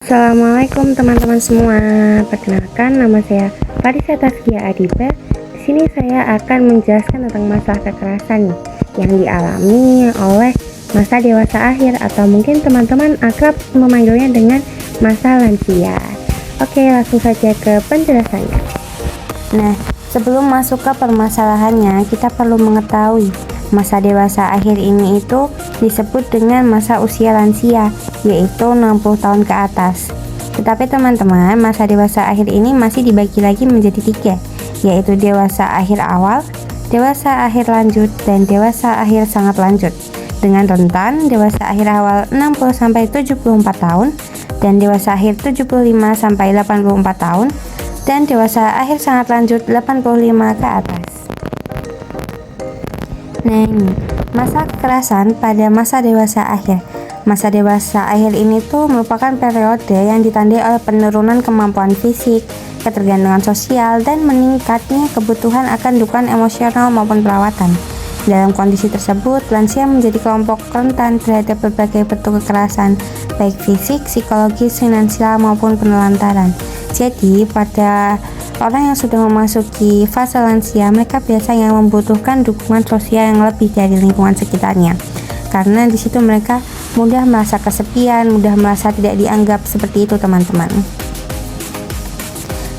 Assalamualaikum teman-teman semua. Perkenalkan, nama saya Farisa Taskia Adiba. Di sini saya akan menjelaskan tentang masalah kekerasan yang dialami oleh masa dewasa akhir atau mungkin teman-teman akrab memanggilnya dengan masa lansia. Oke, langsung saja ke penjelasannya. Nah, sebelum masuk ke permasalahannya, kita perlu mengetahui masa dewasa akhir ini itu disebut dengan masa usia lansia, yaitu 60 tahun ke atas. Tetapi teman-teman, masa dewasa akhir ini masih dibagi lagi menjadi 3, yaitu dewasa akhir awal, dewasa akhir lanjut, dan dewasa akhir sangat lanjut. Dengan rentan dewasa akhir awal 60-74 tahun, dan dewasa akhir 75-84 tahun, dan dewasa akhir sangat lanjut 85 ke atas. Nah, ini masa kekerasan pada masa dewasa akhir. Masa dewasa akhir ini tuh merupakan periode yang ditandai oleh penurunan kemampuan fisik, ketergantungan sosial, dan meningkatnya kebutuhan akan dukungan emosional maupun perawatan. Dalam kondisi tersebut, lansia menjadi kelompok rentan terhadap berbagai bentuk kekerasan, baik fisik, psikologis, finansial, maupun penelantaran. Jadi, pada orang yang sudah memasuki fase lansia, mereka biasanya membutuhkan dukungan sosial yang lebih dari lingkungan sekitarnya. Karena di situ mereka mudah merasa kesepian, mudah merasa tidak dianggap seperti itu, teman-teman.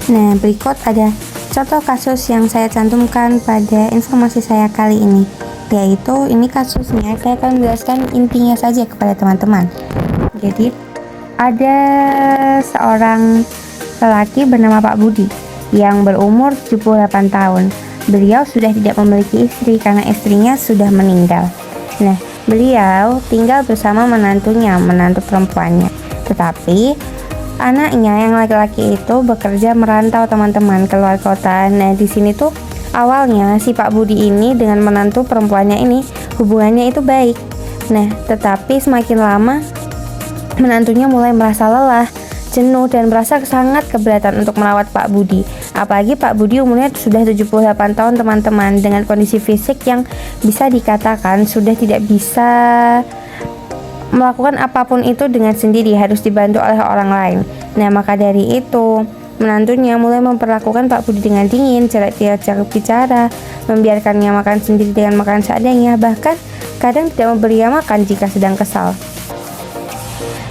Nah, berikut ada contoh kasus yang saya cantumkan pada informasi saya kali ini, yaitu ini kasusnya saya akan menjelaskan intinya saja kepada teman-teman. Jadi, ada seorang lelaki bernama Pak Budi yang berumur 78 tahun. Beliau sudah tidak memiliki istri karena istrinya sudah meninggal. Nah, beliau tinggal bersama menantunya, menantu perempuannya. Tetapi anaknya yang laki-laki itu bekerja merantau, teman-teman, keluar kota. Nah, di sini tuh awalnya si Pak Budi ini dengan menantu perempuannya ini hubungannya itu baik. Nah, tetapi semakin lama menantunya mulai merasa lelah, jenuh, dan merasa sangat keberatan untuk merawat Pak Budi. Apalagi Pak Budi umurnya sudah 78 tahun, teman-teman, dengan kondisi fisik yang bisa dikatakan sudah tidak bisa melakukan apapun itu dengan sendiri, harus dibantu oleh orang lain. Nah, maka dari itu menantunya mulai memperlakukan Pak Budi dengan dingin, jarak bicara, membiarkannya makan sendiri dengan makan seadanya, bahkan kadang tidak memberinya makan jika sedang kesal.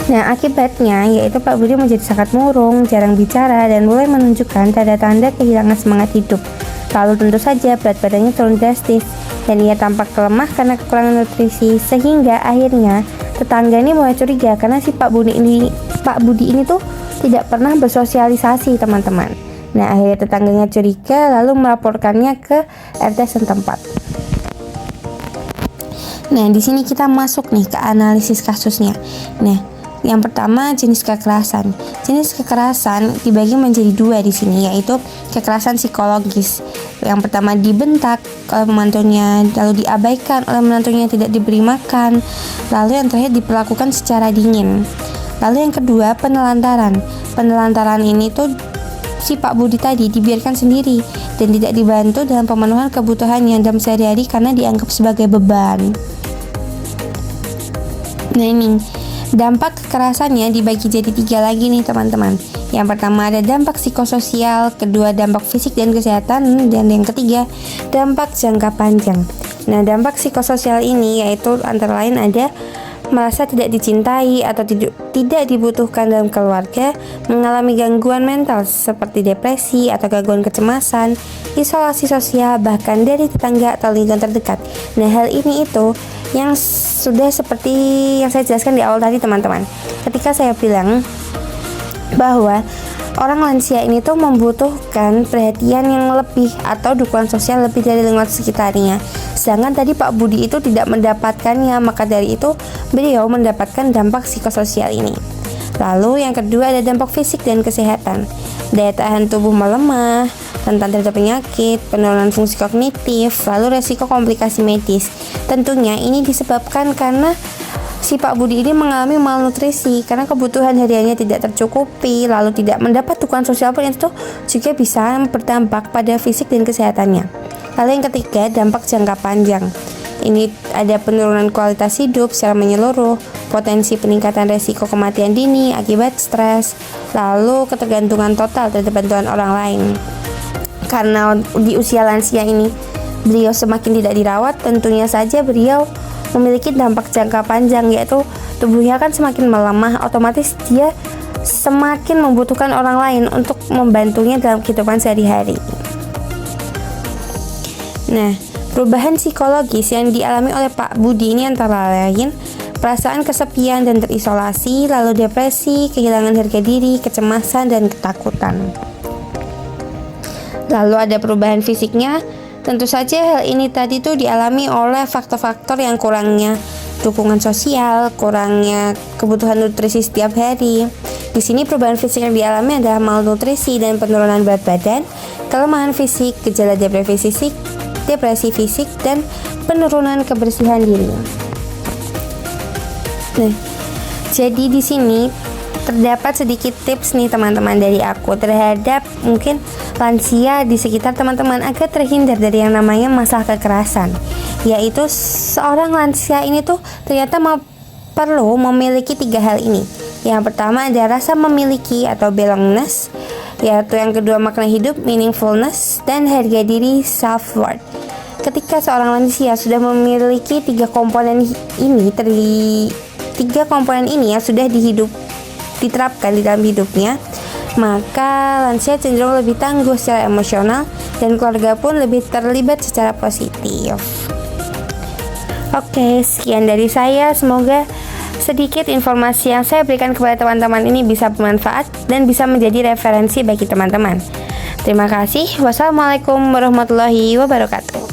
Nah, akibatnya yaitu Pak Budi menjadi sangat murung, jarang bicara, dan mulai menunjukkan tanda-tanda kehilangan semangat hidup. Lalu tentu saja berat badannya turun drastis, dan ia tampak lemah karena kekurangan nutrisi, sehingga akhirnya tetangga ini mulai curiga karena si Pak Budi ini tuh tidak pernah bersosialisasi, teman-teman. Nah, akhirnya tetangganya curiga lalu melaporkannya ke RT setempat. Nah, di sini kita masuk nih ke analisis kasusnya. Nah, yang pertama, jenis kekerasan. Jenis kekerasan dibagi menjadi 2 di sini, yaitu kekerasan psikologis. Yang pertama dibentak oleh menantunya, lalu diabaikan oleh menantunya, tidak diberi makan. Lalu yang terakhir diperlakukan secara dingin. Lalu yang kedua, penelantaran. Penelantaran ini tuh si Pak Budi tadi dibiarkan sendiri dan tidak dibantu dalam pemenuhan kebutuhannya dalam sehari-hari karena dianggap sebagai beban. Nah, ini dampak kekerasannya dibagi jadi 3 lagi nih, teman-teman. Yang pertama ada dampak psikososial, kedua dampak fisik dan kesehatan, dan yang ketiga dampak jangka panjang. Nah, dampak psikososial ini yaitu antara lain ada merasa tidak dicintai atau tidak dibutuhkan dalam keluarga, mengalami gangguan mental seperti depresi atau gangguan kecemasan, isolasi sosial, bahkan dari tetangga atau lingkungan terdekat. Nah, hal ini itu yang sudah seperti yang saya jelaskan di awal tadi, teman-teman. Ketika saya bilang bahwa orang lansia ini tuh membutuhkan perhatian yang lebih atau dukungan sosial lebih dari lingkungan sekitarnya. Sedangkan tadi Pak Budi itu tidak mendapatkannya, maka dari itu beliau mendapatkan dampak psikososial ini. Lalu yang kedua ada dampak fisik dan kesehatan. Daya tahan tubuh melemah, rentan terhadap penyakit, penurunan fungsi kognitif, lalu resiko komplikasi medis. Tentunya ini disebabkan karena si Pak Budi ini mengalami malnutrisi karena kebutuhan hariannya tidak tercukupi, lalu tidak mendapat dukungan sosial pun itu juga bisa berdampak pada fisik dan kesehatannya. Lalu yang ketiga, dampak jangka panjang. Ini ada penurunan kualitas hidup secara menyeluruh, potensi peningkatan resiko kematian dini akibat stres, lalu ketergantungan total terhadap bantuan orang lain. Karena di usia lansia ini beliau semakin tidak dirawat, tentunya saja beliau memiliki dampak jangka panjang, yaitu tubuhnya kan semakin melemah, otomatis dia semakin membutuhkan orang lain untuk membantunya dalam kehidupan sehari-hari. Nah, perubahan psikologis yang dialami oleh Pak Budi ini antara lain perasaan kesepian dan terisolasi, lalu depresi, kehilangan harga diri, kecemasan, dan ketakutan. Lalu ada perubahan fisiknya. Tentu saja hal ini tadi tuh dialami oleh faktor-faktor yang kurangnya dukungan sosial, kurangnya kebutuhan nutrisi setiap hari. Di sini perubahan fisik yang dialami adalah malnutrisi dan penurunan berat badan, kelemahan fisik, gejala depresi fisik, dan penurunan kebersihan diri. Nah, jadi di sini terdapat sedikit tips nih teman-teman dari aku terhadap mungkin lansia di sekitar teman-teman agar terhindar dari yang namanya masalah kekerasan. Yaitu seorang lansia ini tuh ternyata perlu memiliki 3 hal ini. Yang pertama ada rasa memiliki atau belongingness, yaitu yang kedua makna hidup, meaningfulness, dan harga diri, self-worth. Ketika seorang lansia sudah memiliki 3 komponen ini yang sudah diterapkan di dalam hidupnya, maka lansia cenderung lebih tangguh secara emosional dan keluarga pun lebih terlibat secara positif. Oke, sekian dari saya. Semoga sedikit informasi yang saya berikan kepada teman-teman ini bisa bermanfaat dan bisa menjadi referensi bagi teman-teman. Terima kasih. Wassalamualaikum warahmatullahi wabarakatuh.